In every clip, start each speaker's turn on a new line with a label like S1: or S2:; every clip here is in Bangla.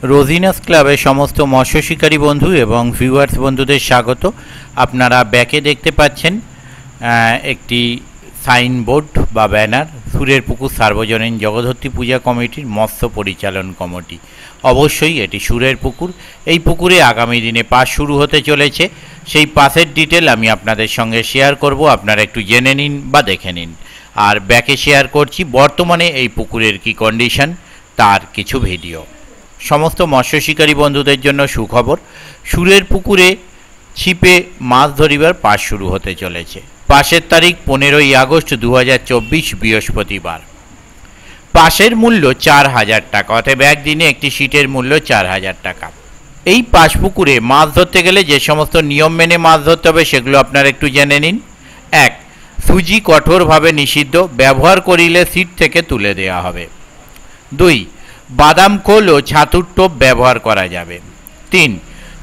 S1: রোজিনাস ক্লাবের সমস্ত মৎস্য শিকারী বন্ধু এবং ভিউয়ার্স বন্ধুদের স্বাগত। আপনারা ব্যাকে দেখতে পাচ্ছেন একটি সাইনবোর্ড বা ব্যানার, সুরের পুকুর সার্বজনীন জগদ্ধত্রী পূজা কমিটির মৎস্য পরিচালন কমিটি। অবশ্যই এটি সুরের পুকুর। এই পুকুরে আগামী দিনে পাস শুরু হতে চলেছে, সেই পাসের ডিটেল আমি আপনাদের সঙ্গে শেয়ার করব, আপনারা একটু জেনে নিন বা দেখে নিন। আর ব্যাকে শেয়ার করছি বর্তমানে এই পুকুরের কি কন্ডিশন তার কিছু ভিডিও। সমস্ত মৎস্য শিকারী বন্ধুদের জন্য সুখবর, সুরের পুকুরে ছিপে মাছ ধরিবার পাস শুরু হতে চলেছে। পাসের তারিখ 15ই আগস্ট 2024 বৃহস্পতিবার। পাসের মূল্য 4000 টাকা, অর্থাৎ একদিনে একটি সিটের মূল্য 4000 টাকা। এই পাস পুকুরে মাছ ধরতে গেলে যে সমস্ত নিয়ম মেনে মাছ ধরতে হবে সেগুলো আপনারা একটু জেনে নিন। 1. সুজি কঠোরভাবে নিষিদ্ধ, ব্যবহার করিলে সিট থেকে তুলে দেওয়া হবে। 2. বাদাম খোল ও ছাতুর টোপ ব্যবহার করা যাবে। 3.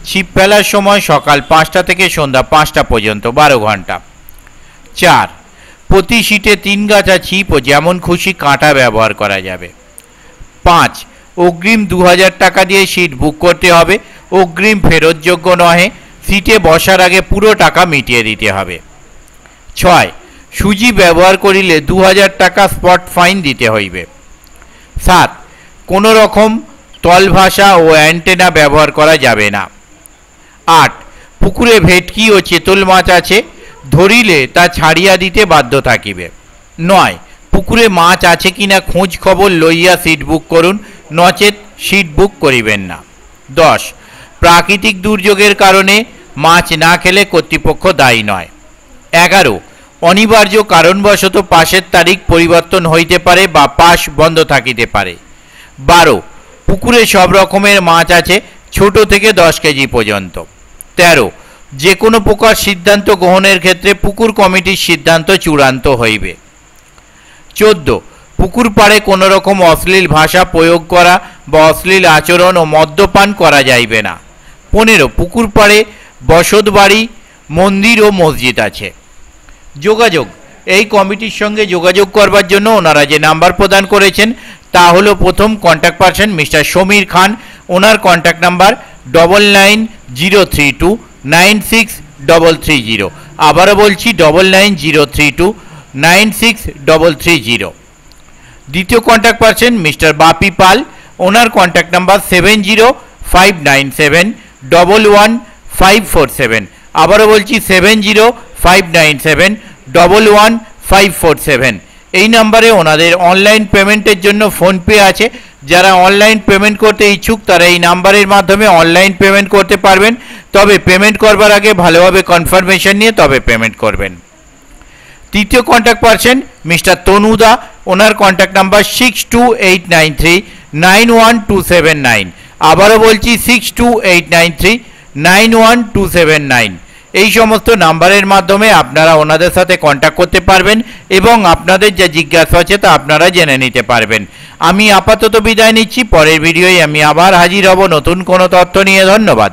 S1: ছিপ ফেলার সময় সকাল 5টা থেকে সন্ধ্যা 5টা পর্যন্ত 12 ঘন্টা। 4. প্রতি সিটে 3 গাছা ছিপ ও যেমন খুশি কাঁটা ব্যবহার করা যাবে। 5. অগ্রিম 2000 টাকা দিয়ে সিট বুক করতে হবে, অগ্রিম ফেরতযোগ্য নহে, সিটে বসার আগে পুরো টাকা মিটিয়ে দিতে হবে। 6. সুজি ব্যবহার করিলে 2000 টাকা স্পট ফাইন দিতে হইবে। 7. কোনো রকম তলভাষা ও অ্যান্টেনা ব্যবহার করা যাবে না। 8. পুকুরে ভেটকি ও চেতল মাছ আছে, ধরিলে তা ছাড়িয়া দিতে বাধ্য থাকিবে। 9. পুকুরে মাছ আছে কিনা খোঁজ খবর লইয়া সিট বুক করুন, নচেত সিট বুক করিবেন না। 10. প্রাকৃতিক দুর্যোগের কারণে মাছ না খেলে কর্তৃপক্ষ দায়ী নয়। 11. অনিবার্য কারণবশত পাসের তারিখ পরিবর্তন হইতে পারে বা পাস বন্ধ থাকিতে পারে। 12. পুকুরে সব রকমের মাছ আছে, ছোট থেকে 10 কেজি পর্যন্ত। 13. যে কোনো প্রকার সিদ্ধান্ত গ্রহণের ক্ষেত্রে পুকুর কমিটির সিদ্ধান্ত চূড়ান্ত হইবে। 14. পুকুর পাড়ে কোনো রকম অশ্লীল ভাষা প্রয়োগ করা বা অশ্লীল আচরণ ও মদ্যপান করা যাইবে না। 15. পুকুর পাড়ে বসত বাড়ি, মন্দির ও মসজিদ আছে। যোগাযোগ, এই কমিটির সঙ্গে যোগাযোগ করবার জন্য ওনারা যে নাম্বার প্রদান করেছেন তা হলো, প্রথম কন্ট্যাক্ট পারসন মিস্টার সমীর খান, ওনার কন্ট্যাক্ট নাম্বার 9903296330। আবারও বলছি 9903296330। দ্বিতীয় কন্ট্যাক্ট পারসন মিস্টার বাপি পাল, ওনার কন্ট্যাক্ট নাম্বার 7059711547। আবারও বলছি 7059711547। এই নাম্বারে ওনাদের অনলাইন পেমেন্টের জন্য ফোনপে আছে। যারা অনলাইন পেমেন্ট করতে ইচ্ছুক তারা এই নাম্বারের মাধ্যমে অনলাইন পেমেন্ট করতে পারবেন, তবে পেমেন্ট করবার আগে ভালোভাবে কনফার্মেশন নিয়ে তবে পেমেন্ট করবেন। তৃতীয় কন্ট্যাক্ট পারসন মিস্টার তনুদা, ওনার কন্ট্যাক্ট নাম্বার 6289391279। আবারও বলছি 6289391279। এই সমস্ত নাম্বারের মাধ্যমে আপনারা ওনাদের সাথে কন্ট্যাক্ট করতে পারবেন এবং আপনাদের যা জিজ্ঞাসা আছে তা আপনারা জেনে নিতে পারবেন। আমি আপাতত বিদায় নিচ্ছি, পরের ভিডিওয় আমি আবার হাজির হব নতুন কোনো তথ্য নিয়ে। ধন্যবাদ।